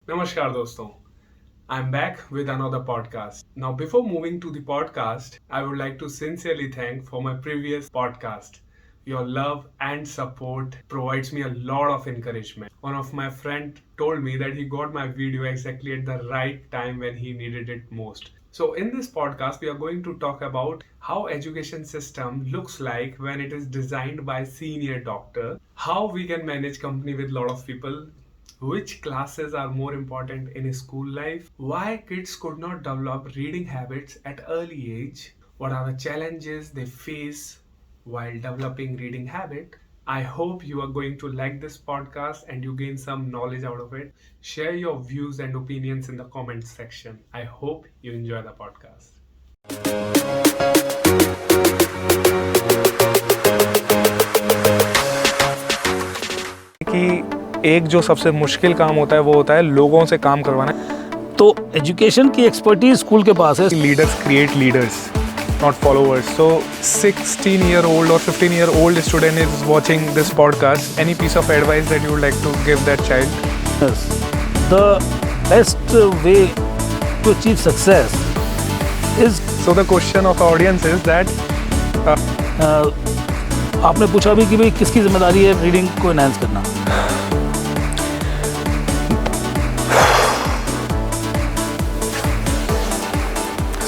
Namaskar doston. I'm back with another podcast. Now before moving to the podcast, I would like to sincerely thank for my previous podcast. Your love and support provides me a lot of encouragement. One of my friend told me that he got my video exactly at the right time when he needed it most. So in this podcast we are going to talk about how education system looks like when it is designed by senior doctor, how we can manage company with lot of people, which classes are more important in school life, why kids could not develop reading habits at early age, what are the challenges they face while developing reading habit. I hope you are going to like this podcast and you gain some knowledge out of it. Share your views and opinions in the comments section. I hope you enjoy the podcast. कि एक जो सबसे मुश्किल काम होता है वो होता है लोगों से काम करवाना. तो एजुकेशन की एक्सपर्टीज स्कूल के पास है. Leaders create leaders, not followers. So 16-year-old or 15-year-old student is watching this podcast. Any piece of advice that you would like to give that child? Yes. The best way to achieve success is So the question of audience is that आपने पूछा भी कि भाई किसकी जिम्मेदारी है reading को enhance करना.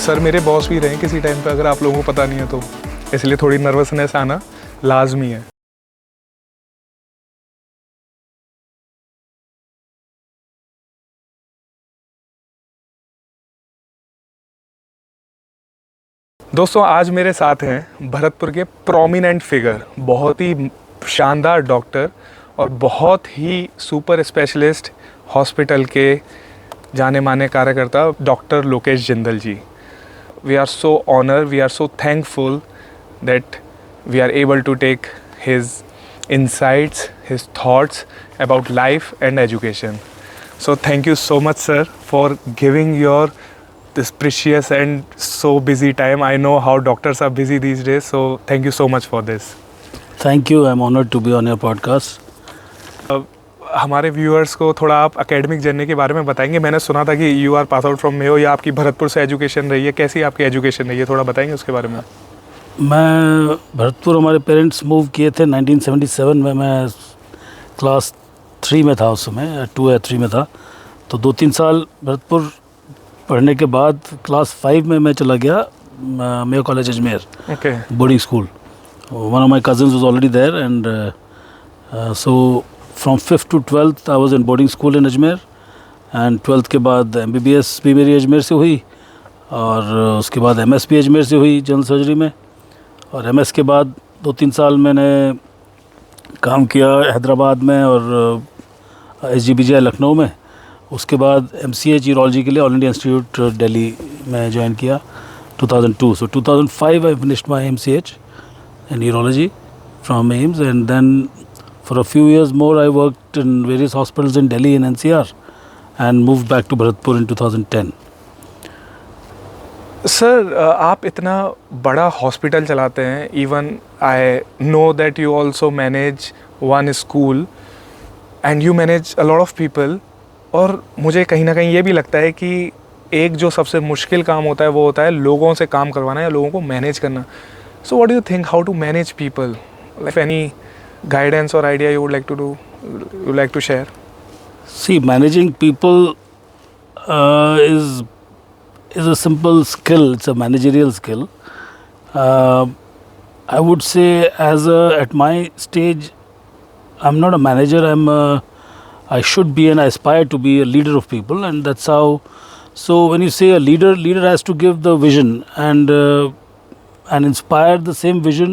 सर मेरे बॉस भी रहे किसी टाइम पे, अगर आप लोगों को पता नहीं है तो, इसलिए थोड़ी नर्वसनेस आना लाजमी है. दोस्तों आज मेरे साथ हैं भरतपुर के प्रोमिनेंट फिगर, बहुत ही शानदार डॉक्टर और बहुत ही सुपर स्पेशलिस्ट हॉस्पिटल के जाने माने कार्यकर्ता doctor Lokesh Jindal ji. We are so honored, we are so thankful that we are able to take his insights, his thoughts about life and education. So thank you so much sir for giving your this precious and so busy time. I know how doctors are busy these days, so thank you so much for this. Thank you. I am honoured to be on your podcast. हमारे viewers को थोड़ा आप academic journey के बारे में बताएंगे. मैंने सुना था कि you are pass out from Mayo, या आपकी भरतपुर से एजुकेशन रही है, कैसी आपकी एजुकेशन रही है, थोड़ा बताएंगे उसके बारे में. मैं भरतपुर, हमारे पेरेंट्स मूव किए थे 1977 में. मैं क्लास 3 में था उस समय, 2 या 3 में था. तो 2-3 साल भरतपुर पढ़ने के बाद क्लास 5 में मैं चला गया Mayo college Ajmer, okay, boarding school. One of my cousins was already there and so from 5th to 12th I was in boarding school in Ajmer. And 12th के बाद MBBS भी मेरी अजमेर से हुई, और उसके बाद MS भी अजमेर से हुई जनरल सर्जरी में. और MS के बाद 2-3 साल मैंने काम किया हैदराबाद में और SGBJ लखनऊ में. उसके बाद MCH यूरोलॉजी के लिए ऑल इंडिया इंस्टीट्यूट दिल्ली में ज्वाइन किया 2002. सो 2005 I finished my MCH in urology from AIIMS, and then for a few years more I worked in various hospitals in Delhi and NCR and moved back to Bharatpur in 2010. Sir आप इतना बड़ा hospital चलाते हैं. Even I know that you also manage one school and you manage a lot of people. और मुझे कहीं ना कहीं ये भी लगता है कि एक जो सबसे मुश्किल काम होता है वो होता है लोगों से काम करवाना या लोगों को मैनेज करना. So what do you think, how to manage people? If any guidance or idea you would like to do, you would like to share? See, managing people is a simple skill. It's a managerial skill. I would say at my stage, I'm not a manager. I should be and I aspire to be a leader of people, and that's how. So when you say a leader has to give the vision and inspire the same vision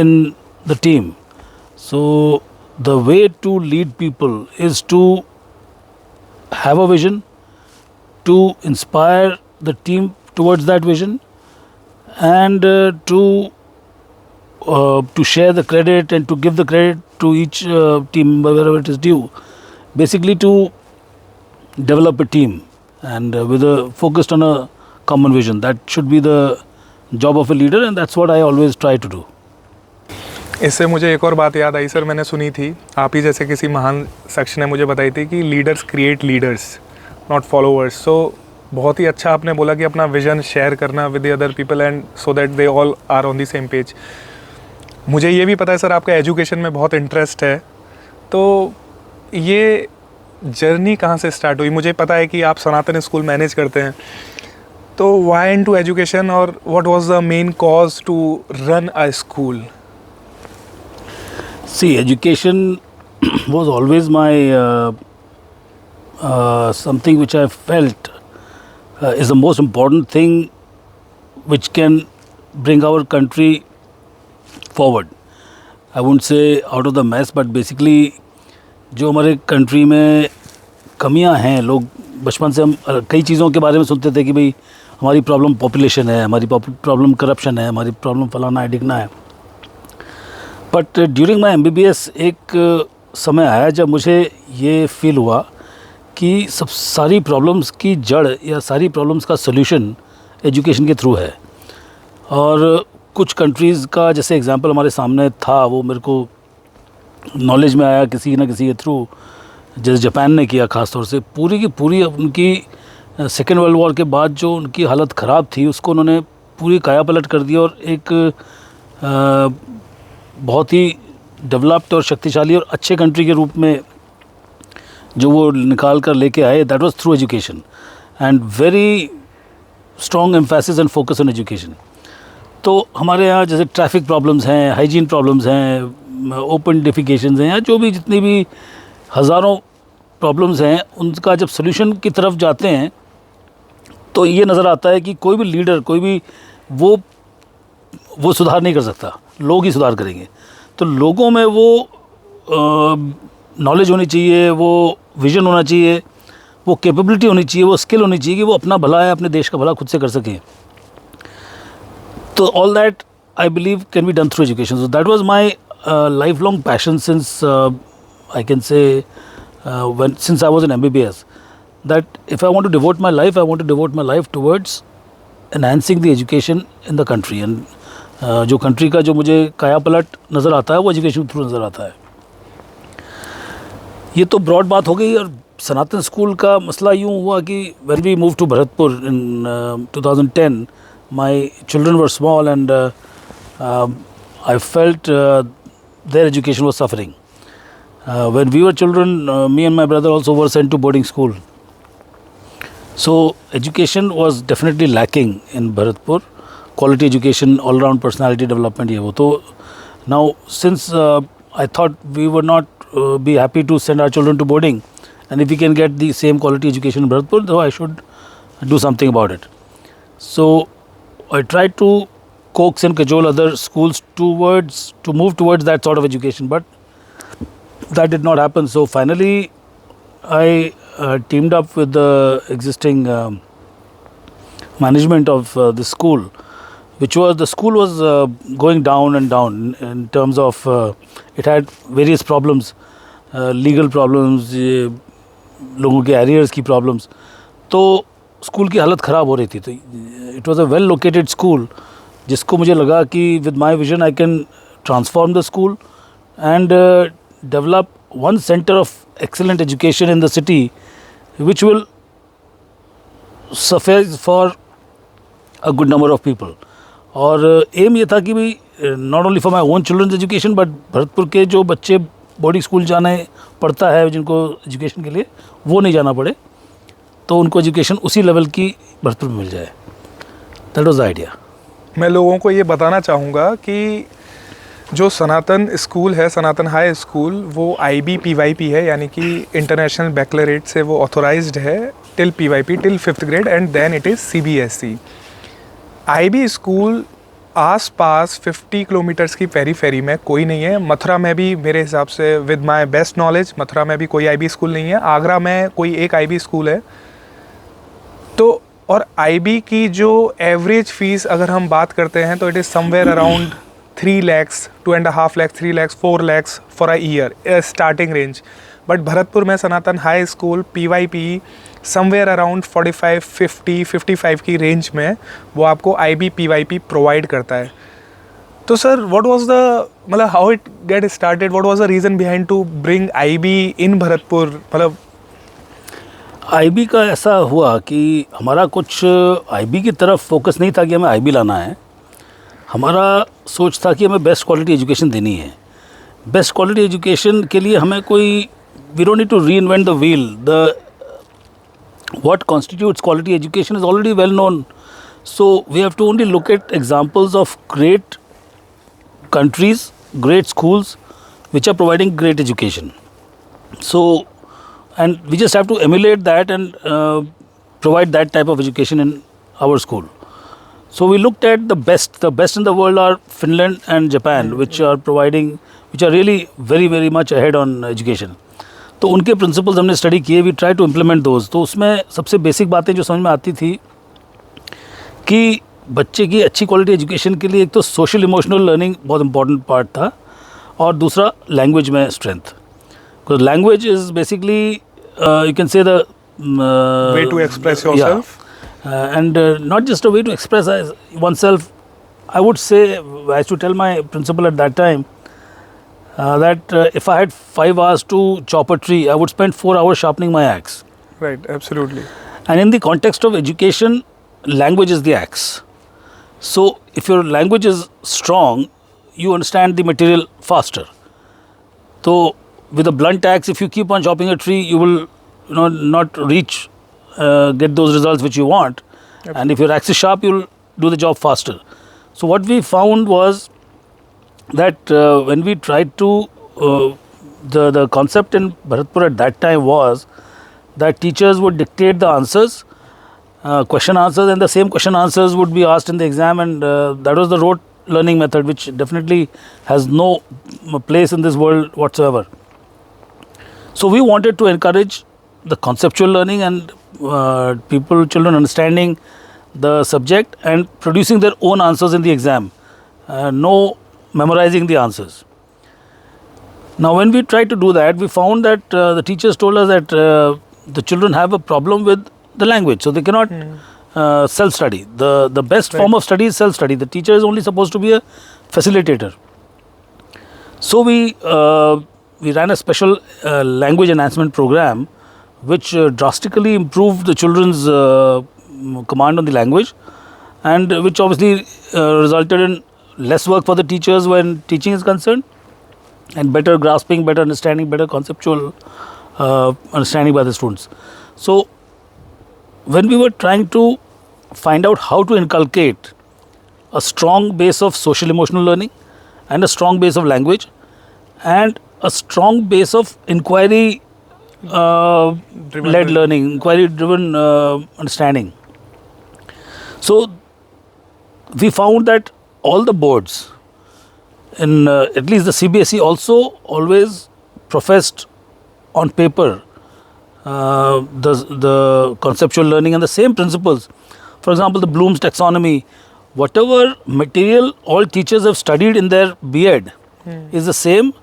in the team. So the way to lead people is to have a vision, to inspire the team towards that vision, and to share the credit and to give the credit to each team wherever it is due. Basically to develop a team and with a focused on a common vision. That should be the job of a leader, and that's what I always try to do. इससे मुझे एक और बात याद आई sir, मैंने सुनी थी, आप ही जैसे किसी महान शख्स ने मुझे बताई थी कि leaders create leaders not followers. So बहुत ही अच्छा आपने बोला कि अपना विजन शेयर करना with the other people and so that they all are on the same page. मुझे ये भी पता है सर आपका एजुकेशन में बहुत इंटरेस्ट है, तो ये जर्नी कहाँ से स्टार्ट हुई? मुझे पता है कि आप सनातन स्कूल मैनेज करते हैं, तो व्हाई इनटू एजुकेशन और what was the main cause to run a school? See, education was always my something which I felt is the most important thing which can bring our country forward. I wouldn't say out of the mess, but basically जो हमारे country में कमियां हैं, लोग बचपन से हम कई चीज़ों के बारे में सुनते थे कि भाई हमारी प्रॉब्लम पॉपुलेशन है, हमारी प्रॉब्लम करप्शन है, हमारी प्रॉब्लम फलाना है ढिकना है। बट ड्यूरिंग माई MBBS एक समय आया जब मुझे ये फील हुआ कि सब सारी प्रॉब्लम्स की जड़ या सारी प्रॉब्लम्स का सॉल्यूशन एजुकेशन के थ्रू है। और कुछ कंट्रीज़ का जैसे एग्जांपल हमारे सामने था, वो मेरे को नॉलेज में आया किसी न किसी के थ्रू, जैसे जापान ने किया ख़ास तौर से। पूरी की पूरी उनकी सेकेंड वर्ल्ड वॉर के बाद जो उनकी हालत ख़राब थी उसको उन्होंने पूरी काया पलट कर दिया और एक बहुत ही डेवलप्ड और शक्तिशाली और अच्छे कंट्री के रूप में जो वो निकाल कर लेके आए, that was through education and very strong emphasis and focus on education. तो हमारे यहाँ जैसे ट्रैफिक प्रॉब्लम्स हैं, हाइजीन प्रॉब्लम्स हैं, ओपन डिफिकेशंस हैं, या जो भी जितनी भी हज़ारों प्रॉब्लम्स हैं, उनका जब सॉल्यूशन की तरफ जाते हैं तो ये नज़र आता है कि कोई भी लीडर, कोई भी वो सुधार नहीं कर सकता, लोग ही सुधार करेंगे। तो लोगों में वो नॉलेज होनी चाहिए, वो विज़न होना चाहिए, वो कैपेबिलिटी होनी चाहिए, वो स्किल होनी चाहिए कि वो अपना भला है, अपने देश का भला खुद से कर सकें। तो all that I believe can be done through education. So that was my life long passion since I can say since I was in MBBS, that if I want to devote my life, I want to devote my life towards enhancing the education in the country. And जो country का जो मुझे काया पलट नज़र आता है वो एजुकेशन के थ्रू नज़र आता है। ये तो ब्रॉड बात हो गई। और सनातन स्कूल का मसला यूँ हुआ कि when we moved to Bharatpur in 2010, my children were small and I felt their education was suffering. When we were children, me and my brother also were sent to boarding school. So education was definitely lacking in Bharatpur. Quality education, all-round personality development, ये वो। तो now since I thought we would not be happy to send our children to boarding, and if we can get the same quality education in Bharatpur, so I should do something about it. So I tried to coax and cajole other schools to move towards that sort of education, but that did not happen. So finally I teamed up with the existing management of the school, the school was going down and down in terms of it had various problems, legal problems, लोगों के arrears की problems। तो school की हालत ख़राब हो रही थी। तो it was a well located school जिसको मुझे लगा कि with my vision I can transform the school and develop one center of excellent education in the city which will suffice for a good number of people। और aim ये था कि भाई not only for my own children's education but Bharatpur के जो बच्चे boarding school जाने पड़ता है जिनको एजुकेशन के लिए, वो नहीं जाना पड़े, तो उनको एजुकेशन उसी लेवल की भरतपुर में मिल जाए। That was the idea. मैं लोगों को ये बताना चाहूँगा कि जो सनातन स्कूल है, सनातन हाई स्कूल, वो IB-PYP है, यानी कि इंटरनेशनल बैकलरेट से वो ऑथोराइज्ड है till PYP, till 5th grade, and then it is CBSE। IB school आस पास 50 किलोमीटर्स की पेरीफेरी में कोई नहीं है। मथुरा में भी मेरे हिसाब से with my best knowledge Mathura में भी कोई IB स्कूल नहीं है। आगरा में कोई एक IB स्कूल है। तो और IB की जो एवरेज फीस अगर हम बात करते हैं तो it is somewhere around 3 lakhs, 2.5 lakhs, 3 lakhs, 4 lakhs for a year starting range. But Bharatpur में Sanatan high school PYP somewhere around 45, 50, 55 की रेंज में वो आपको IB-PYP प्रोवाइड करता है। So sir, what was the मतलब how it get started? What was the reason behind to bring IB in Bharatpur? मतलब IB का ऐसा हुआ कि हमारा कुछ आईबी की तरफ फोकस नहीं था कि हमें आईबी लाना है. हमारा सोच था कि हमें बेस्ट क्वालिटी एजुकेशन देनी है. बेस्ट क्वालिटी एजुकेशन के लिए हमें कोई we don't need to reinvent the wheel. The what constitutes quality education is already well known. So we have to only look at examples of great countries, great schools which are providing great education. So, and we just have to emulate that and provide that type of education in our school. So we looked at the best. The best in the world are Finland and Japan, which are really very very much ahead on education. तो उनके principles हमने study किए. We try to implement those. तो उसमें सबसे basic बातें जो समझ में आती थी कि बच्चे की अच्छी क्वालिटी एजुकेशन के लिए एक तो सोशल इमोशनल लर्निंग बहुत इंपॉर्टेंट पार्ट था, और दूसरा लैंग्वेज में strength. Because language is basically you can say the way to express yourself, and not just a way to express oneself. I would say, I used to tell my principal at that time that if I had 5 hours to chop a tree, I would spend 4 hours sharpening my axe. right? Absolutely. And in the context of education, language is the axe. So if your language is strong, you understand the material faster. So with a blunt axe, if you keep on chopping a tree, you will not get those results which you want. Absolutely. And if your axe is sharp, you will do the job faster. So what we found was that when we tried to the concept in Bharatpur at that time was that teachers would dictate the answers, question answers, and the same question answers would be asked in the exam, and that was the rote learning method, which definitely has no place in this world whatsoever. So we wanted to encourage the conceptual learning and children understanding the subject and producing their own answers in the exam. No memorizing the answers. Now when we tried to do that, we found that the teachers told us that the children have a problem with the language, so they cannot self-study. The best form of study is self-study. The teacher is only supposed to be a facilitator. So we ran a special language enhancement program which drastically improved the children's command on the language, and which obviously resulted in less work for the teachers when teaching is concerned, and better grasping, better understanding, better conceptual understanding by the students. So when we were trying to find out how to inculcate a strong base of social emotional learning and a strong base of language and a strong base of inquiry led learning, inquiry driven understanding. So we found that all the boards in at least the CBSE also always professed on paper the conceptual learning and the same principles. For example, the Bloom's taxonomy, whatever material all teachers have studied in their B.Ed is the same,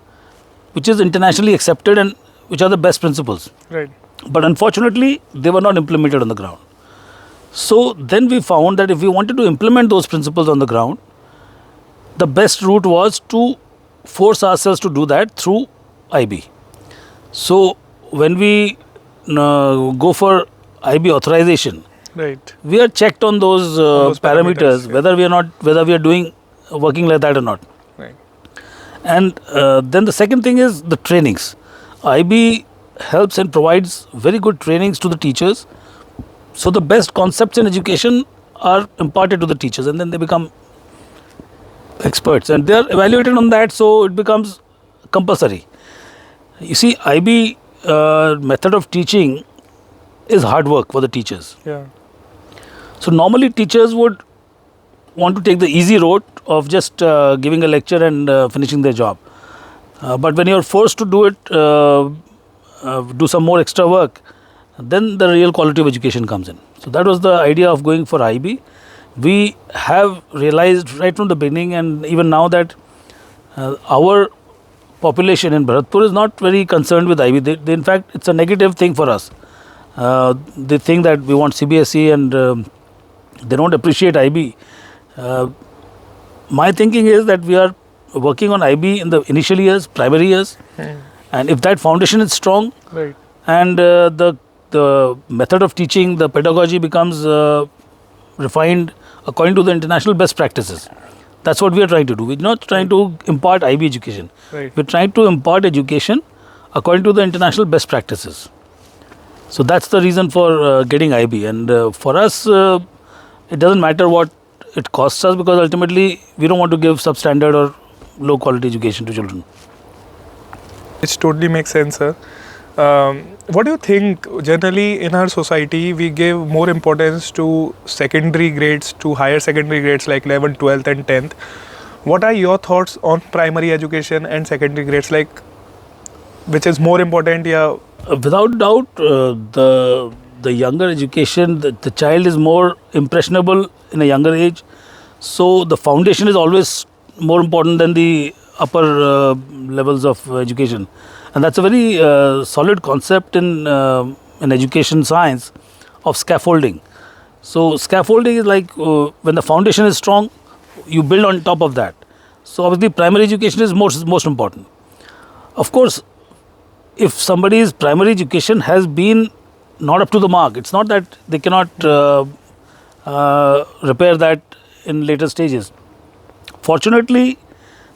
which is internationally accepted and which are the best principles. Right. But unfortunately, they were not implemented on the ground. So then we found that if we wanted to implement those principles on the ground, the best route was to force ourselves to do that through IB. So when we go for IB authorization, Right. we are checked on those, parameters, yeah. whether we are working like that or not. Right. And then the second thing is the trainings. IB helps and provides very good trainings to the teachers. So the best concepts in education are imparted to the teachers, and then they become experts, and they are evaluated on that, so it becomes compulsory. You see, IB method of teaching is hard work for the teachers. Yeah. So normally teachers would want to take the easy route of just giving a lecture and finishing their job. But when you are forced to do it, do some more extra work, then the real quality of education comes in. So that was the idea of going for IB. We have realized right from the beginning, and even now, that our population in Bharatpur is not very concerned with IB. They, in fact, it's a negative thing for us. They think that we want CBSE, and they don't appreciate IB. my thinking is that we are working on IB in the initial years, primary years, and if that foundation is strong, Right. and the method of teaching, the pedagogy becomes refined according to the international best practices. That's what we are trying to do. We're not trying to impart IB education. Right. We're trying to impart education according to the international best practices. So that's the reason for getting IB. And for us, it doesn't matter what it costs us, because ultimately we don't want to give substandard or low quality education to children. Which totally makes sense, sir. What do you think? Generally, in our society, we give more importance to secondary grades, to higher secondary grades like 11th, 12th, and 10th. What are your thoughts on primary education and secondary grades? Like, which is more important? Yeah. Without doubt, the younger education, the child is more impressionable in a younger age. So the foundation is always more important than the upper levels of education, and that's a very solid concept in education science of scaffolding. So scaffolding is like when the foundation is strong, you build on top of that. So obviously, primary education is most important. Of course, if somebody's primary education has been not up to the mark, it's not that they cannot repair that in later stages. Fortunately,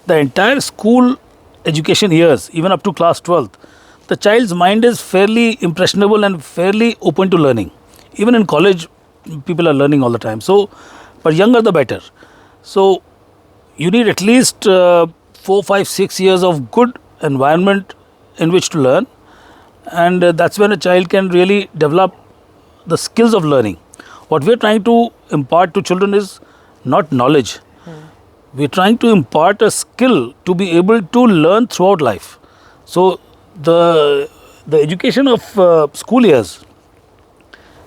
the entire school education years, even up to class 12th, the child's mind is fairly impressionable and fairly open to learning. Even in college, people are learning all the time. So, but younger the better. So, you need at least 4, 5, 6 years of good environment in which to learn, and that's when a child can really develop the skills of learning. What we are trying to impart to children is not knowledge. We are trying to impart a skill to be able to learn throughout life. So the education of school years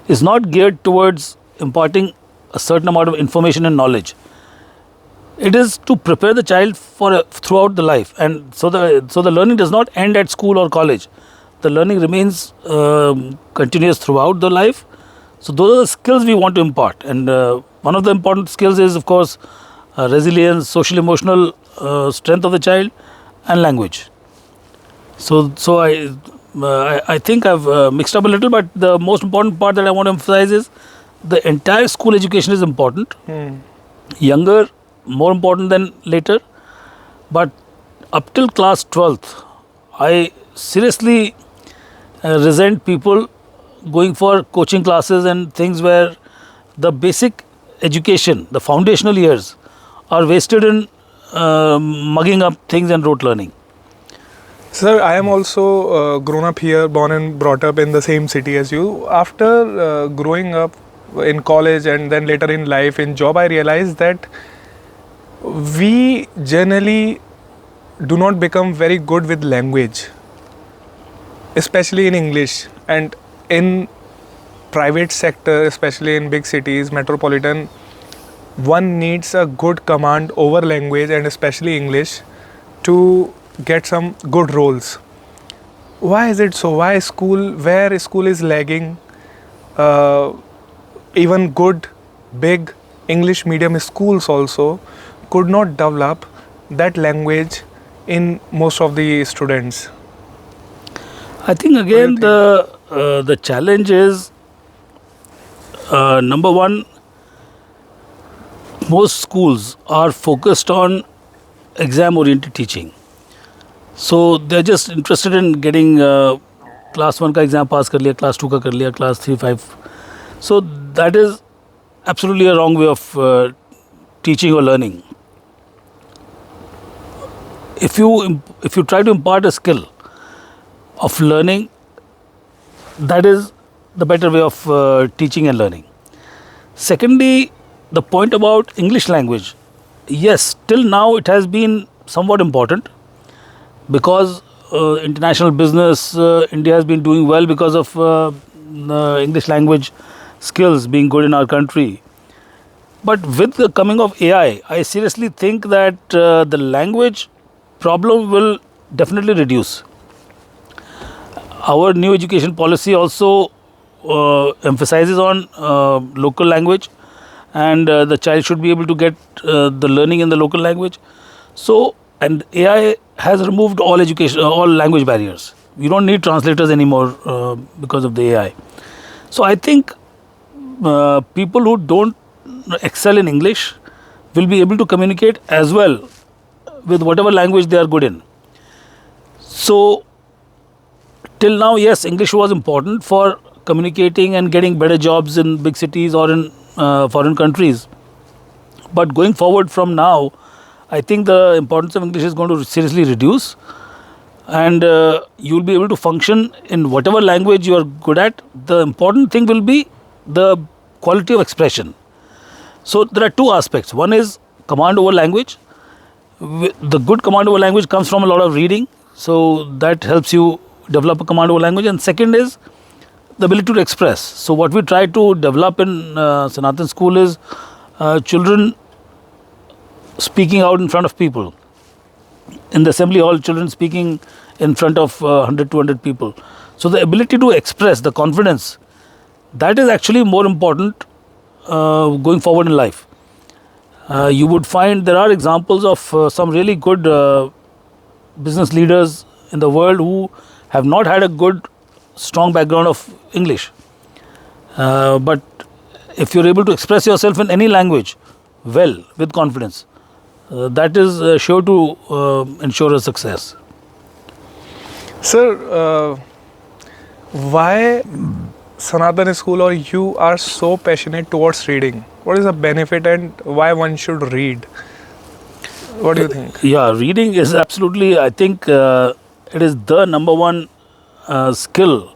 is not geared towards imparting a certain amount of information and knowledge. It is to prepare the child for throughout the life, and so the learning does not end at school or college. The learning remains continuous throughout the life. So those are the skills we want to impart, and one of the important skills is, of course, resilience, social emotional strength of the child, and language. So I think I've mixed up a little, but the most important part that I want to emphasize is the entire school education is important. Younger, more important than later, but up till class 12th, I seriously resent people going for coaching classes and things where the basic education, the foundational years, are wasted in mugging up things and rote learning. Sir, I am also grown up here, born and brought up in the same city as you. After growing up in college and then later in life, in job, I realized that we generally do not become very good with language, especially in English. And in private sector, especially in big cities, metropolitan, one needs a good command over language and especially English to get some good roles. Why is it so? Why school, where school is lagging, even good, big English medium schools also could not develop that language in most of the students? I think again the challenge is number one, most schools are focused on exam oriented teaching. So they're just interested in getting class 1 का exam pass कर लिया, class 2 का कर लिया, class 3, 5. So that is absolutely a wrong way of teaching or learning. If you try to impart a skill of learning, that is the better way of teaching and learning. Secondly, the point about English language, yes, till now it has been somewhat important because international business, India has been doing well because of English language skills being good in our country. But with the coming of AI, I seriously think that the language problem will definitely reduce. Our new education policy also emphasizes on local language, and the child should be able to get the learning in the local language. So, and AI has removed all education, all language barriers. You don't need translators anymore because of the AI. So, I think people who don't excel in English will be able to communicate as well with whatever language they are good in. So, till now, yes, English was important for communicating and getting better jobs in big cities or in foreign countries. But going forward from now, I think the importance of English is going to seriously reduce, and you will be able to function in whatever language you are good at. The important thing will be the quality of expression. So there are two aspects. One is command over language. The good command over language comes from a lot of reading, so that helps you develop a command over language. And second is the ability to express. So what we try to develop in Sanatan School is children speaking out in front of people. In the assembly hall, children speaking in front of 100, 200 people. So the ability to express, the confidence, that is actually more important going forward in life. You would find there are examples of some really good business leaders in the world who have not had a good, strong background of English. But if you're able to express yourself in any language well, with confidence, that is sure to ensure a success. Sir, why Sanatan School or you are so passionate towards reading? What is the benefit and why one should read? What do you think? Yeah, reading is absolutely, I think it is the number one skill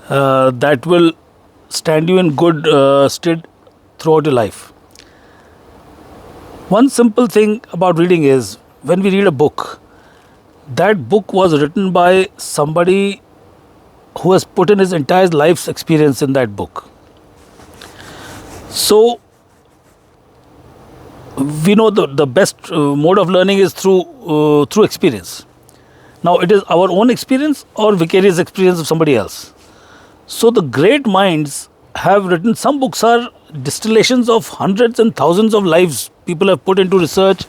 that will stand you in good stead throughout your life. One simple thing about reading is when we read a book, that book was written by somebody who has put in his entire life's experience in that book. So, we know the best mode of learning is through experience. Now, it is our own experience or vicarious experience of somebody else. So, the great minds have written, some books are distillations of hundreds and thousands of lives people have put into research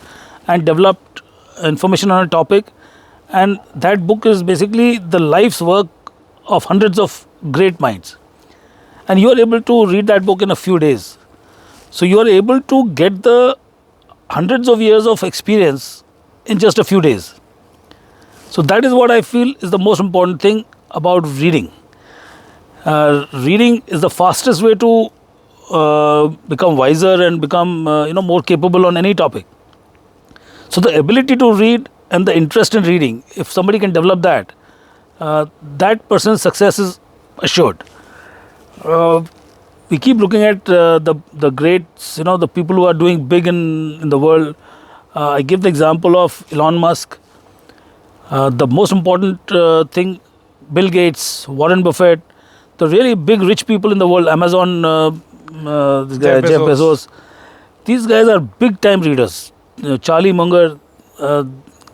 and developed information on a topic, and that book is basically the life's work of hundreds of great minds, and you are able to read that book in a few days. So you are able to get the hundreds of years of experience in just a few days. So that is what I feel is the most important thing about reading. Reading is the fastest way to become wiser and become more capable on any topic. So the ability to read and the interest in reading, if somebody can develop that, that person's success is assured. We keep looking at the greats, the people who are doing big in the world. I give the example of Elon Musk. The most important thing, Bill Gates, Warren Buffett, the really big rich people in the world, Amazon, this guy, Jeff Bezos. These guys are big time readers. Charlie Munger,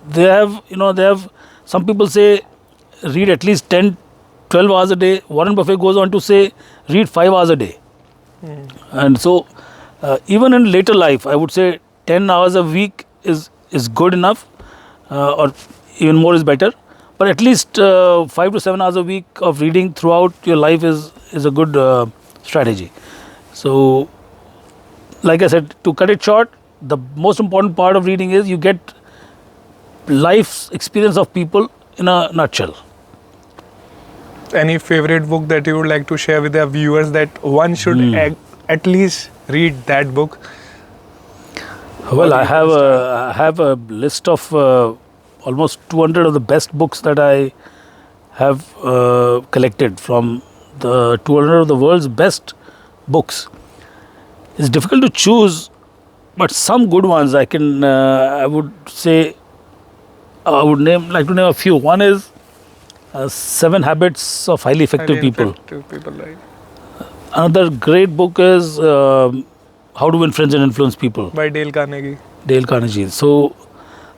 they have, some people say, read at least 10, 12 hours a day. Warren Buffett goes on to say, read 5 hours a day. And so, even in later life, I would say 10 hours a week is good enough, or even more is better. But at least 5 to 7 hours a week of reading throughout your life is a good strategy. So, like I said, to cut it short, the most important part of reading is you get life's experience of people in a nutshell. Any favorite book that you would like to share with the viewers that one should at least read that book? Well, I have a list of almost 200 of the best books that I have collected from the 200 of the world's best books. It's difficult to choose, but some good ones I can. I would say I would like to name a few. One is 7 Habits of Highly Effective People. Right. Another great book is How to Influence and Influence People By Dale Carnegie. Dale Carnegie. So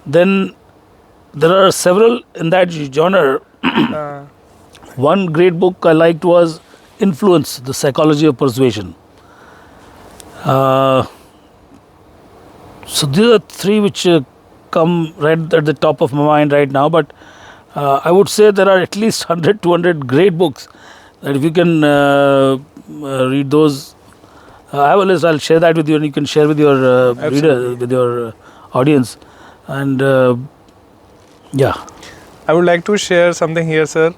then there are several in that genre. One great book I liked was Influence, The Psychology of Persuasion. So these are three which come right at the top of my mind right now, but I would say there are at least 100, 200 great books that if you can read those, I have a list, I'll share that with you and you can share with your reader, with your audience. And yeah. I would like to share something here, sir.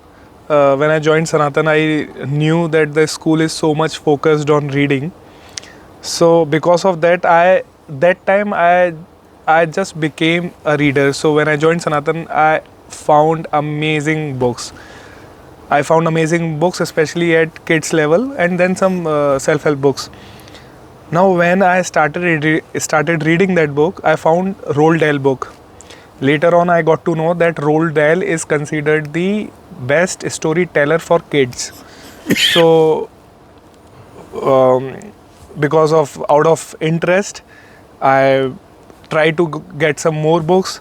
When I joined Sanatan, I knew that the school is so much focused on reading. So because of that, I just became a reader. So when I joined Sanatan, I found amazing books. Especially at kids level, and then some self-help books. Now when I started reading that book, I found Roald Dahl book. Later on, I got to know that Roald Dahl is considered the best storyteller for kids. So because of out of interest, I tried to get some more books,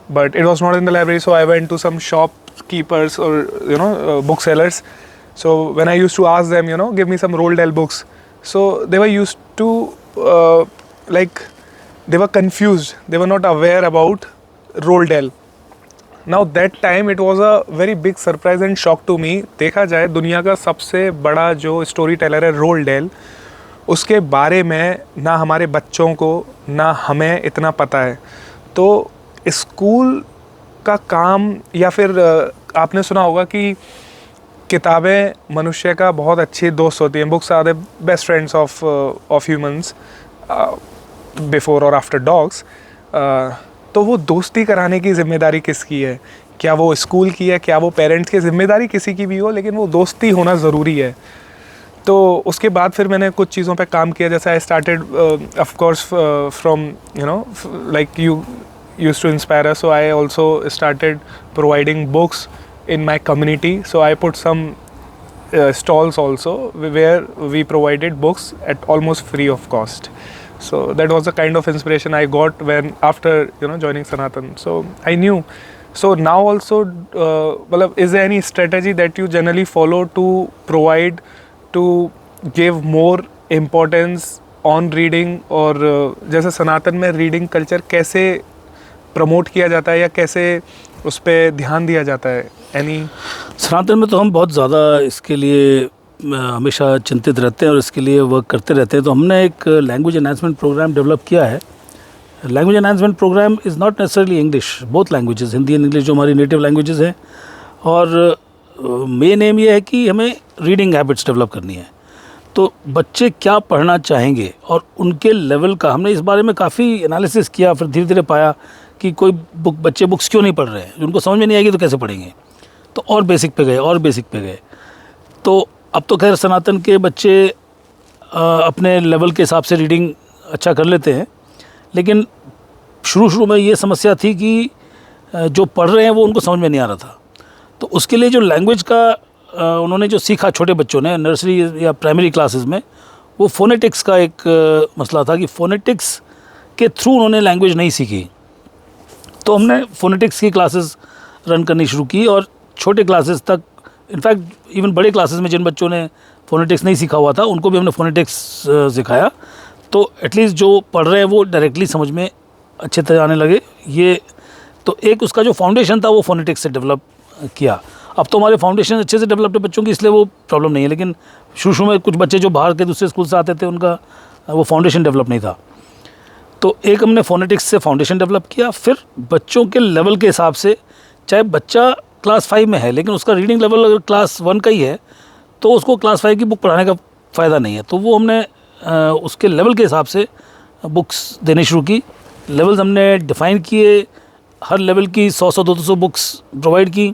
but it was not in the library. So I went to some shopkeepers or booksellers. So when I used to ask them, give me some Roald Dahl books. So they were used to they were confused. They were not aware about Roald Dahl. Now that time it was a very big surprise and shock to me. देखा जाए दुनिया का सबसे बड़ा जो story teller है rolled del, उसके बारे में ना हमारे बच्चों को ना हमें इतना पता है. तो स्कूल का काम या फिर आपने सुना होगा कि किताबें मनुष्य का बहुत अच्छी दोस्त होती हैं. Books are the best friends of humans before और आफ्टर डॉग्स. तो वो दोस्ती कराने की जिम्मेदारी किसकी है? क्या वो स्कूल की है, क्या वो पेरेंट्स की जिम्मेदारी, किसी की भी हो, लेकिन वो दोस्ती होना ज़रूरी है. तो उसके बाद फिर मैंने कुछ चीज़ों पे काम किया. जैसे I started off course from like you used to inspire us, so I also started providing books in my community. So I put some stalls also where we provided books at almost free of cost. So that was the kind of inspiration I got when after joining Sanatan. So I knew. So now also is there any strategy that you generally follow to provide, to give more importance on reading, और जैसे सनातन में reading culture कैसे promote किया जाता है या कैसे उस पर ध्यान दिया जाता है? सनातन में तो हम बहुत ज़्यादा इसके लिए हमेशा चिंतित रहते हैं और इसके लिए वर्क करते रहते हैं. तो हमने एक लैंग्वेज एनहांसमेंट प्रोग्राम डेवलप किया है. Language enhancement programme is not necessarily English, both languages, Hindi and English जो हमारी नेटिव लैंग्वेजेस हैं. और मेन एम ये है कि हमें रीडिंग हैबिट्स डेवलप करनी है. तो बच्चे क्या पढ़ना चाहेंगे और उनके लेवल का हमने इस बारे में काफ़ी एनालिसिस किया. फिर धीरे धीरे पाया कि कोई बच्चे बुक्स क्यों नहीं पढ़ रहे हैं, उनको समझ में नहीं आएगी तो कैसे पढ़ेंगे. तो और बेसिक पे गए. तो अब तो खैर सनातन के बच्चे अपने लेवल के हिसाब से रीडिंग अच्छा कर लेते हैं, लेकिन शुरू में ये समस्या थी कि जो पढ़ रहे हैं वो उनको समझ में नहीं आ रहा था. तो उसके लिए जो लैंग्वेज का उन्होंने जो सीखा छोटे बच्चों ने नर्सरी या प्राइमरी क्लासेस में, वो फोनेटिक्स का एक मसला था कि फोनेटिक्स के थ्रू उन्होंने लैंग्वेज नहीं सीखी. तो हमने फोनेटिक्स की क्लासेस रन करनी शुरू की और छोटे क्लासेस तक, इनफैक्ट इवन बड़े क्लासेस में जिन बच्चों ने फोनेटिक्स नहीं सीखा हुआ था उनको भी हमने फोनेटिक्स सिखाया. तो एटलीस्ट जो पढ़ रहे हैं वो डायरेक्टली समझ में अच्छे तरह आने लगे. ये तो एक उसका जो फाउंडेशन था वो फोनेटिक्स से डेवलप किया. अब तो हमारे फाउंडेशन अच्छे से डेवलप्ड है बच्चों की, इसलिए वो प्रॉब्लम नहीं है. लेकिन शुरू में कुछ बच्चे जो बाहर के दूसरे स्कूल से आते थे उनका वो फाउंडेशन डेवलप नहीं था. तो एक हमने फोनेटिक्स से फाउंडेशन डेवलप किया. फिर बच्चों के लेवल के हिसाब से, चाहे बच्चा क्लास 5 में है लेकिन उसका रीडिंग लेवल अगर क्लास 1 का ही है तो उसको क्लास 5 की बुक पढ़ाने का फ़ायदा नहीं है. तो वो हमने उसके लेवल के हिसाब से बुक्स देनी शुरू की. लेवल्स हमने डिफ़ाइन किए, हर लेवल की 100-200 बुक्स प्रोवाइड की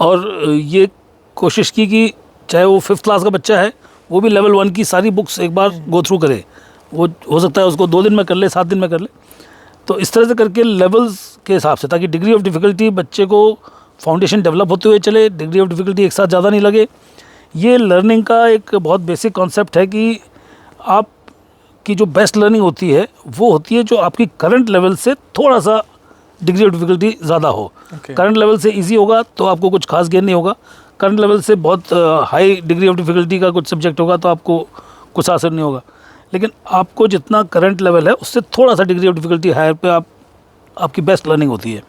और ये कोशिश की कि चाहे वो 5th क्लास का बच्चा है वो भी लेवल 1 की सारी बुक्स एक बार गो थ्रू करे. वो हो सकता है उसको 2 दिन में कर ले, 7 दिन में कर ले. तो इस तरह से करके लेवल्स के हिसाब से, ताकि डिग्री ऑफ डिफ़िकल्टी बच्चे को फाउंडेशन डेवलप होते हुए चले, डिग्री ऑफ डिफ़िकल्टी एक साथ ज़्यादा नहीं लगे. ये लर्निंग का एक बहुत बेसिक कॉन्सेप्ट है कि आप की जो बेस्ट लर्निंग होती है वो होती है जो आपकी करंट लेवल से थोड़ा सा डिग्री ऑफ डिफ़िकल्टी ज़्यादा हो. करंट लेवल से इजी होगा तो आपको कुछ खास गेन नहीं होगा. करंट लेवल से बहुत हाई डिग्री ऑफ डिफ़िकल्टी का कुछ सब्जेक्ट होगा तो आपको कुछ असर नहीं होगा. लेकिन आपको जितना करंट लेवल है उससे थोड़ा सा डिग्री ऑफ डिफ़िकल्टी हायर पे आपकी बेस्ट लर्निंग होती है।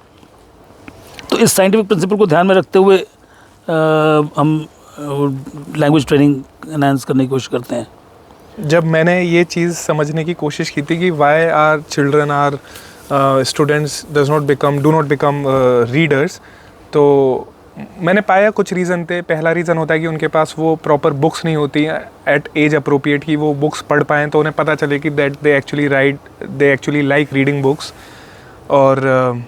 तो इस साइंटिफिक प्रिंसिपल को ध्यान में रखते हुए हम लैंग्वेज ट्रेनिंग एनहांस करने की कोशिश करते हैं। जब मैंने ये चीज़ समझने की कोशिश की थी कि why are children are students do not become readers, तो मैंने पाया कुछ रीज़न थे। पहला रीज़न होता है कि उनके पास वो प्रॉपर बुक्स नहीं होती हैं एट एज अप्रोप्रिएट कि वो बुक्स पढ़ पाएँ, तो उन्हें पता चले कि that they actually like reading books. और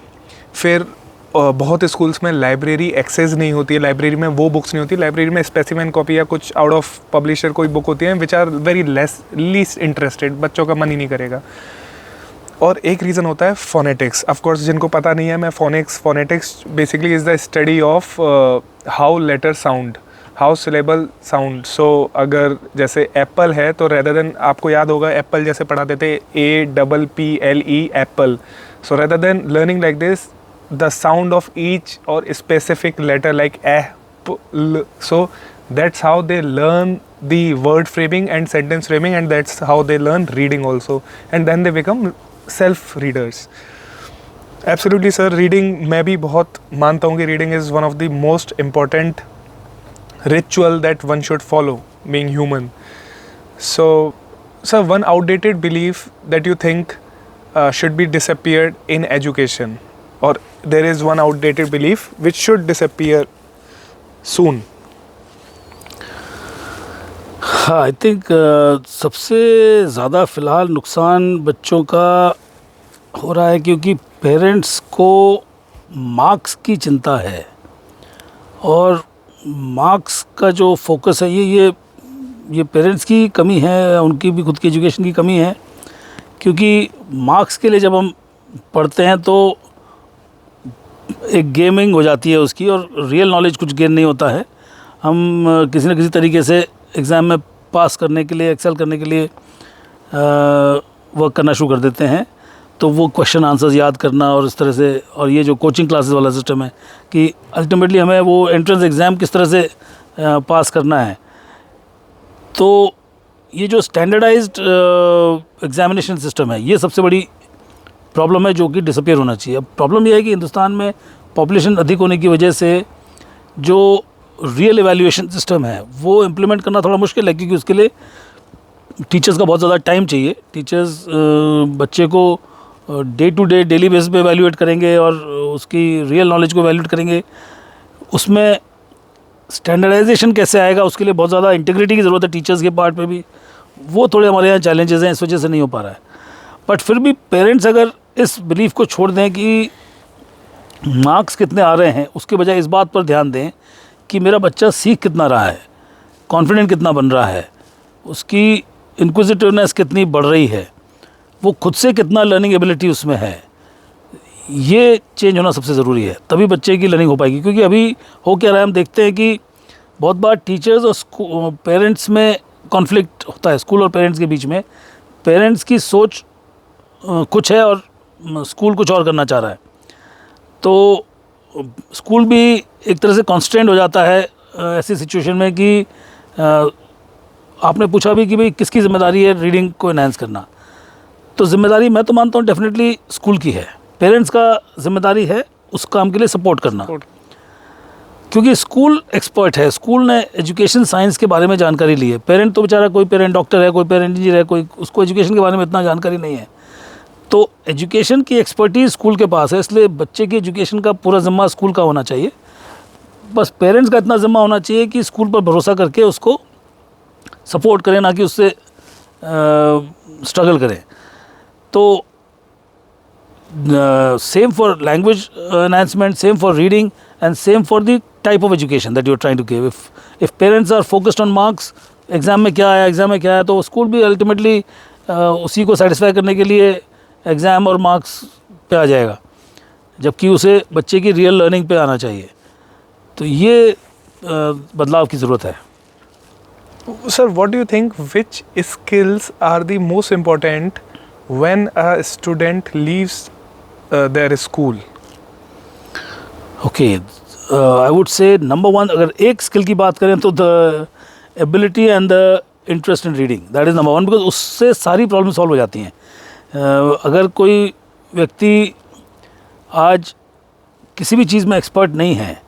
फिर बहुत स्कूल्स में लाइब्रेरी एक्सेस नहीं होती है, लाइब्रेरी में वो बुक्स नहीं होती, लाइब्रेरी में स्पेसिमेन कॉपी या कुछ आउट ऑफ पब्लिशर कोई बुक होती है which are very least interested, बच्चों का मन ही नहीं करेगा। और एक रीज़न होता है फोनेटिक्स। ऑफ कोर्स जिनको पता नहीं है, मैं phonetics basically is the study of how letter sound, how syllable sound. So अगर जैसे एप्पल है तो रेदर देन, आपको याद होगा एप्पल जैसे पढ़ाते थे APPLE Apple, so rather than learning like this the sound of each or specific letter like so that's how they learn the word framing and sentence framing, and that's how they learn reading also, and then they become self readers. Absolutely sir, reading मैं भी बहुत मानता हूँ कि reading is one of the most important ritual that one should follow being human. So sir, one outdated belief that you think should be disappeared in education, or there is one outdated belief which should disappear soon? हाँ, I think सबसे ज़्यादा फ़िलहाल नुकसान बच्चों का हो रहा है क्योंकि पेरेंट्स को मार्क्स की चिंता है, और मार्क्स का जो फोकस है ये पेरेंट्स की कमी है, उनकी भी खुद की एजुकेशन की कमी है। क्योंकि मार्क्स के लिए जब हम पढ़ते हैं तो एक गेमिंग हो जाती है उसकी, और रियल नॉलेज कुछ गेन नहीं होता है। हम किसी न किसी तरीके से एग्ज़ाम में पास करने के लिए, एक्सेल करने के लिए वर्क करना शुरू कर देते हैं। तो वो क्वेश्चन आंसर्स याद करना और इस तरह से, और ये जो कोचिंग क्लासेस वाला सिस्टम है कि अल्टीमेटली हमें वो एंट्रेंस एग्ज़ाम किस तरह से पास करना है। तो ये जो स्टैंडर्डाइज्ड एग्ज़ामिनेशन सिस्टम है, ये सबसे बड़ी प्रॉब्लम है जो कि डिसअपियर होना चाहिए। अब प्रॉब्लम यह है कि हिंदुस्तान में पॉपुलेशन अधिक होने की वजह से जो रियल एवेल्यूएशन सिस्टम है वो इम्प्लीमेंट करना थोड़ा मुश्किल है, क्योंकि उसके लिए टीचर्स का बहुत ज़्यादा टाइम चाहिए। टीचर्स बच्चे को day to day daily basis पे एवेल्यूएट करेंगे और उसकी रियल नॉलेज को एवेल्यूएट करेंगे। उसमें स्टैंडर्डाइजेशन कैसे आएगा, उसके लिए बहुत ज़्यादा इंटीग्रिटी की ज़रूरत है टीचर्स के पार्ट पे भी। वो थोड़े हमारे यहाँ चैलेंजेस हैं, इस वजह से नहीं हो पा रहा है। बट फिर भी पेरेंट्स अगर इस बिलीफ को छोड़ दें कि मार्क्स कितने आ रहे हैं, उसके बजाय इस बात पर ध्यान दें कि मेरा बच्चा सीख कितना रहा है, कॉन्फिडेंट कितना बन रहा है, उसकी इंक्विजिटिवनेस कितनी बढ़ रही है, वो खुद से कितना लर्निंग एबिलिटी उसमें है, ये चेंज होना सबसे ज़रूरी है। तभी बच्चे की लर्निंग हो पाएगी। क्योंकि अभी हो क्या रहा है, हम देखते हैं कि बहुत बार टीचर्स और पेरेंट्स में कॉन्फ्लिक्ट होता है, स्कूल और पेरेंट्स के बीच में। पेरेंट्स की सोच कुछ है और स्कूल कुछ और करना चाह रहा है, तो स्कूल भी एक तरह से कॉन्स्टेंट हो जाता है ऐसी सिचुएशन में कि आपने पूछा भी कि भाई किसकी ज़िम्मेदारी है रीडिंग को एनहांस करना। तो ज़िम्मेदारी मैं तो मानता हूँ डेफिनेटली स्कूल की है, पेरेंट्स का ज़िम्मेदारी है उस काम के लिए सपोर्ट करना। क्योंकि स्कूल एक्सपर्ट है, स्कूल ने एजुकेशन साइंस के बारे में जानकारी ली है। पेरेंट तो बेचारा, कोई पेरेंट डॉक्टर है, कोई पेरेंट इंजीनियर है, कोई उसको एजुकेशन के बारे में इतना जानकारी नहीं है। तो एजुकेशन की एक्सपर्टीज स्कूल के पास है, इसलिए बच्चे की एजुकेशन का पूरा ज़िम्मा स्कूल का होना चाहिए। बस पेरेंट्स का इतना ज़िम्मा होना चाहिए कि स्कूल पर भरोसा करके उसको सपोर्ट करें, ना कि उससे स्ट्रगल करें। तो same for language enhancement, same for reading and same for the type of education that you are trying to give. If parents are focused on marks, exam में क्या आया, तो स्कूल भी अल्टीमेटली उसी को सेटिस्फाई करने के लिए एग्ज़ाम और मार्क्स पे आ जाएगा, जबकि उसे बच्चे की रियल लर्निंग पे आना चाहिए। तो ये बदलाव की ज़रूरत है। Sir, what do you think, which skills are the most important when a student leaves their school? Okay, I would से नंबर वन, अगर एक स्किल की बात करें तो the ability and the interest in reading, that is number one, because उससे सारी problem solve हो जाती हैं। अगर कोई व्यक्ति आज किसी भी चीज़ में एक्सपर्ट नहीं है,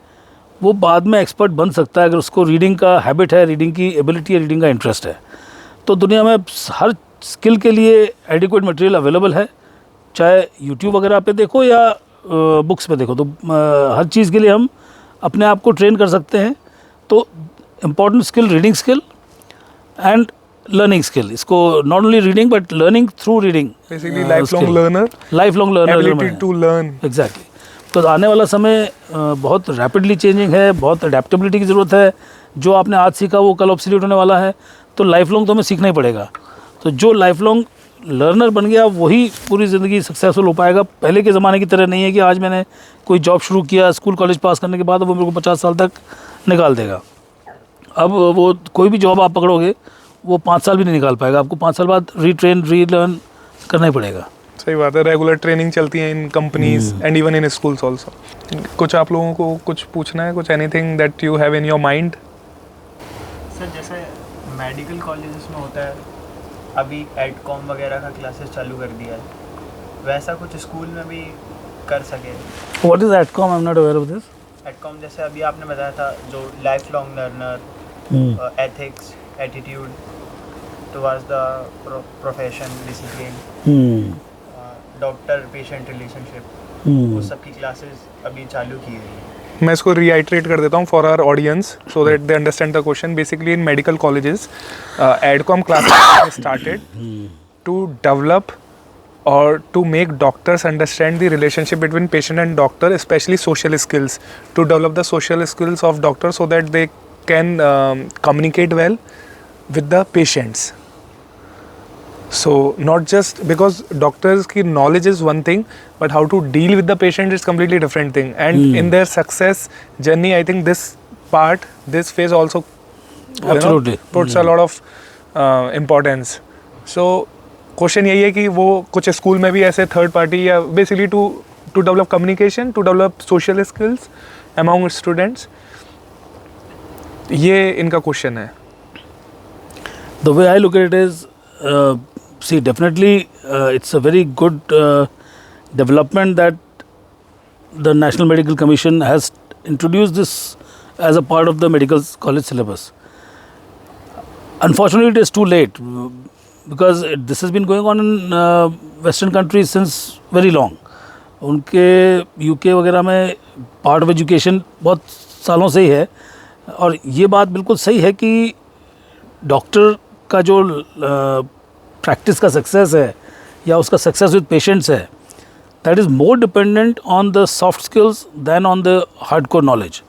वो बाद में एक्सपर्ट बन सकता है अगर उसको रीडिंग का हैबिट है, रीडिंग की एबिलिटी है, रीडिंग का इंटरेस्ट है। तो दुनिया में हर स्किल के लिए एडिक्वेट मटेरियल अवेलेबल है, चाहे यूट्यूब वगैरह पे देखो या बुक्स पे देखो। तो हर चीज़ के लिए हम अपने आप को ट्रेन कर सकते हैं। तो important skill reading skill and learning skill, इसको not only reading but learning through reading, basically life long learner, ability to learn. Exactly. तो आने वाला समय बहुत रैपिडली चेंजिंग है, बहुत अडेप्टेबिलिटी की ज़रूरत है। जो आपने आज सीखा वो कल ऑब्सोल्यूट होने वाला है, तो लाइफ लॉन्ग तो हमें सीखना ही पड़ेगा। तो जो लाइफ लॉन्ग लर्नर बन गया वही पूरी ज़िंदगी सक्सेसफुल हो पाएगा। पहले के ज़माने की तरह नहीं है कि आज मैंने कोई जॉब शुरू किया, स्कूल कॉलेज पास करने के बाद वो मेरे को 50 साल तक निकाल देगा। अब वो कोई भी जॉब आप पकड़ोगे वो 5 साल भी नहीं निकाल पाएगा, आपको 5 साल बाद रीट्रेन रीलर्न करना ही पड़ेगा। सही बात है, रेगुलर ट्रेनिंग चलती है in companies and even in schools also. कुछ आप लोगों को कुछ पूछना है, कुछ anything that you have in your mind? Sir जैसे मेडिकल कॉलेजेस में होता है, अभी एडकॉम वगैरह का क्लासेस चालू कर दिया है, वैसा कुछ स्कूल में भी कर सके? What is AETCOM? I am not aware of this. AETCOM जैसे अभी आपने बताया था, जो life long learner, ethics, attitude towards the profession, discipline, doctor patient relationship, वो सब की क्लासेस अभी चालू की गई है। मैं इसको रीआइट्रेट कर देता हूँ for our audience so that they understand the question. Basically in medical colleges AETCOM classes started to develop or to make doctors understand the relationship between patient and doctor, especially social skills, to develop the social skills of doctors so that they can communicate well with the patients. So not just because doctors ki knowledge is one thing, but how to deal with the patient is completely different thing. And in their success journey, I think this phase also Absolutely puts a lot of importance. So question यही है कि वो कुछ school में भी ऐसे third party या basically to develop communication, to develop social skills among students, ये इनका क्वेश्चन है। The way I look at it is, see, definitely it's a very good development that the National Medical Commission has introduced this as a part of the medical college syllabus. Unfortunately, it is too late because this has been going on in Western countries since very long. उनके UK वगैरह में part of education बहुत सालों से ही है। और ये बात बिल्कुल सही है कि डॉक्टर का जो प्रैक्टिस का सक्सेस है या उसका सक्सेस विद पेशेंट्स है, that is more dependent on the soft skills than on the hard core knowledge.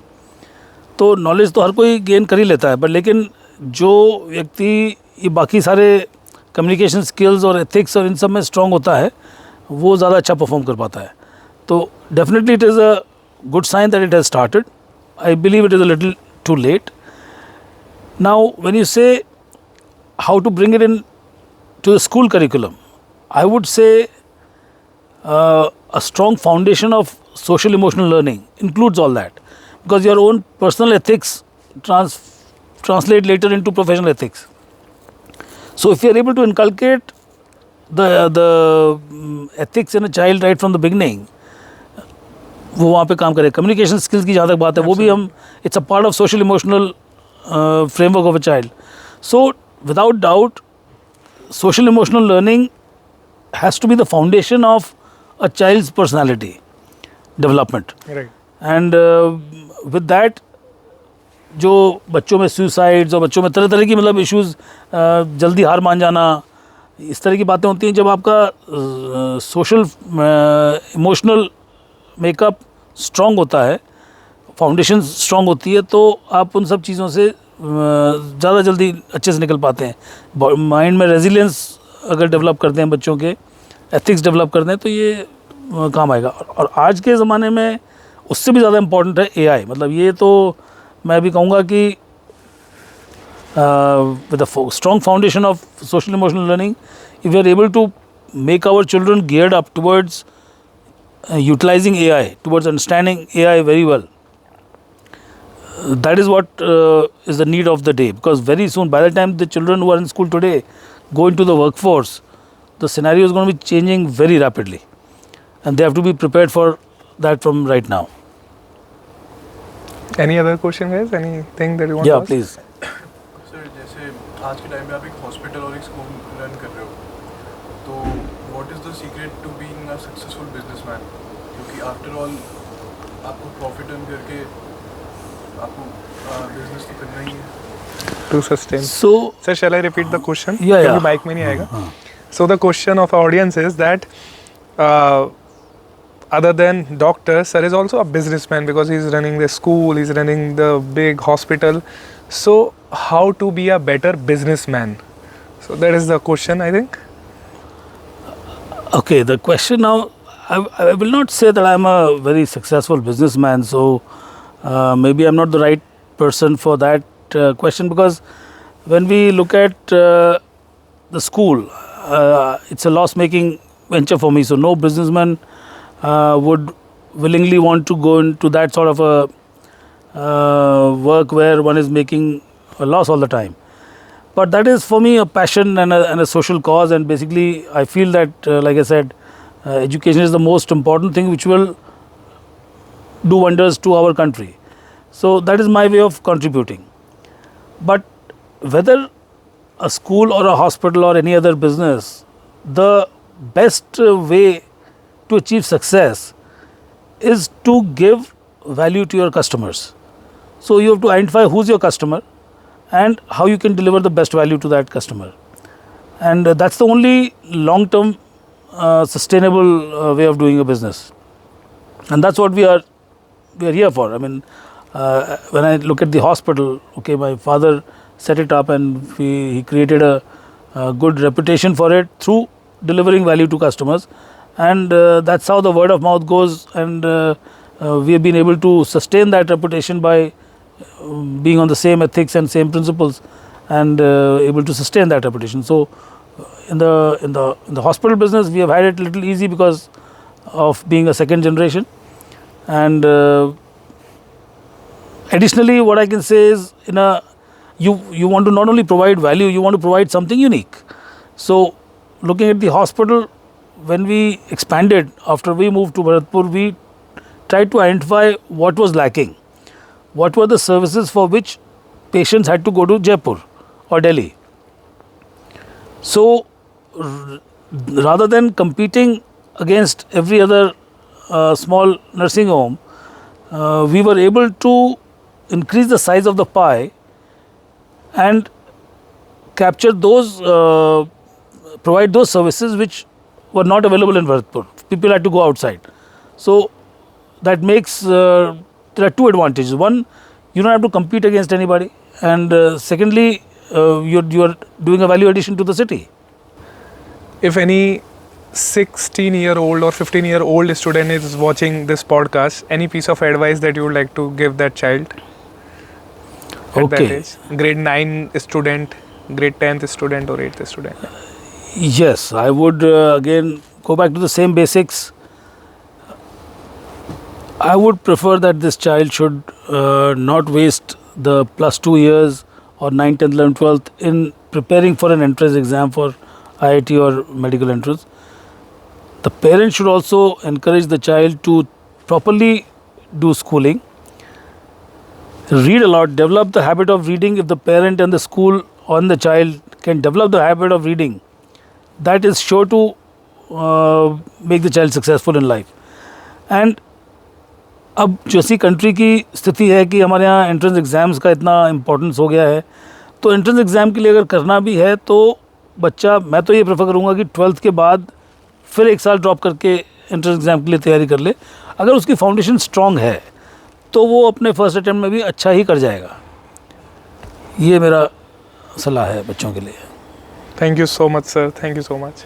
तो नॉलेज तो हर कोई गेन कर ही लेता है, पर लेकिन जो व्यक्ति ये बाकी सारे कम्युनिकेशन स्किल्स और एथिक्स और इन सब में स्ट्रॉन्ग होता है, वो ज़्यादा अच्छा परफॉर्म कर पाता है। तो definitely it is a good sign that it has started. I believe it is a little too late now when you say how to bring it into the school curriculum. I would say a strong foundation of social emotional learning includes all that, because your own personal ethics translate later into professional ethics. So if you are able to inculcate the ethics in a child right from the beginning, वो वहाँ पे काम करे। Communication skills की जहाँ तक बात है, वो भी हम it's a part of social emotional framework of a child. So without doubt social emotional learning has to be the foundation of a child's personality development. Right. And with that, जो बच्चों में सुसाइड्स और बच्चों में तरह तरह की मतलब इश्यूज़, जल्दी हार मान जाना, इस तरह की बातें होती हैं। जब आपका सोशल इमोशनल मेकअप स्ट्रॉन्ग होता है, फाउंडेशन स्ट्रॉन्ग होती है, तो आप उन सब चीज़ों से ज़्यादा जल्दी अच्छे से निकल पाते हैं। माइंड में रेजिलियंस अगर डेवलप करते हैं बच्चों के, एथिक्स डेवलप करते हैं, तो ये काम आएगा। और आज के ज़माने में उससे भी ज़्यादा इम्पॉर्टेंट है एआई। मतलब ये तो मैं भी कहूँगा कि with a strong foundation of social emotional learning, if you are able to make our children geared up towards utilizing AI, towards understanding AI very well, that is what is the need of the day, because very soon, by the time the children who are in school today go into the workforce, the scenario is going to be changing very rapidly, and they have to be prepared for that from right now. Any other question, guys? Anything that you want Yeah, to ask? please. Sir जैसे आज के time में आप एक hospital और एक school run कर रहे हो, तो what is the secret to being a successful businessman? क्योंकि आफ्टर ऑल आपको प्रॉफिट अर्न करके आपको बिजनेस तो करना ही है. To sustain. So, Sir, shall I repeat the question? Yeah, क्योंकि yeah. mic में नहीं आएगा. So the question of our audience is that other than doctor, sir is also a businessman because he's running the school, he's running the big hospital. So how to be a better businessman? So that is the question, I think. okay, the question now, I will not say that I'm a very successful businessman, so maybe I'm not the right person for that question, because when we look at the school, it's a loss-making venture for me, so no businessman would willingly want to go into that sort of a work where one is making a loss all the time. But that is for me a passion and a social cause, and basically I feel that, like I said, education is the most important thing which will do wonders to our country. So that is my way of contributing. But whether a school or a hospital or any other business, the best way to achieve success is to give value to your customers. So you have to identify who's your customer and how you can deliver the best value to that customer. And that's the only long-term sustainable way of doing a business. And that's what we are here for. I mean, when I look at the hospital, okay, my father set it up and he created a good reputation for it through delivering value to customers, and that's how the word of mouth goes, and we have been able to sustain that reputation by being on the same ethics and same principles, and able to sustain that reputation. So in the hospital business, we have had it a little easy because of being a second generation, and additionally what I can say is, you want to not only provide value, you want to provide something unique. So looking at the hospital, when we expanded, after we moved to Bharatpur, we tried to identify what was lacking, what were the services for which patients had to go to Jaipur or Delhi. So rather than competing against every other small nursing home, we were able to increase the size of the pie and capture those, provide those services which were not available in Bharatpur. People had to go outside. So that makes, there are two advantages. One, you don't have to compete against anybody, and secondly, you are doing a value addition to the city. If any 16-year-old or 15-year-old student is watching this podcast, any piece of advice that you would like to give that child at that Okay. age? Grade 9 student, grade 10th student or 8th student? Yes, I would again go back to the same basics. I would prefer that this child should not waste the +2 years or 9th, 10th, 11th, 12th in preparing for an entrance exam for IIT or medical entrance. The parents should also encourage the child to properly do schooling, read a lot, develop the habit of reading. If the parent and the school on the child can develop the habit of reading, that is sure to make the child successful in life. And अब जैसी country की स्थिति है कि हमारे यहाँ entrance exams का इतना इम्पोर्टेंस हो गया है, तो एंट्रेंस एग्ज़ाम के लिए अगर करना भी है तो बच्चा, मैं तो ये प्रेफर करूँगा कि 12th के बाद फिर 1 साल ड्रॉप करके एंट्रेंस एग्ज़ाम के लिए तैयारी कर ले. अगर उसकी फाउंडेशन स्ट्रॉन्ग है तो वो अपने फर्स्ट अटैम्प्ट में भी अच्छा ही कर जाएगा. ये मेरा सलाह है बच्चों के लिए. Thank you so much, sir. Thank you so much.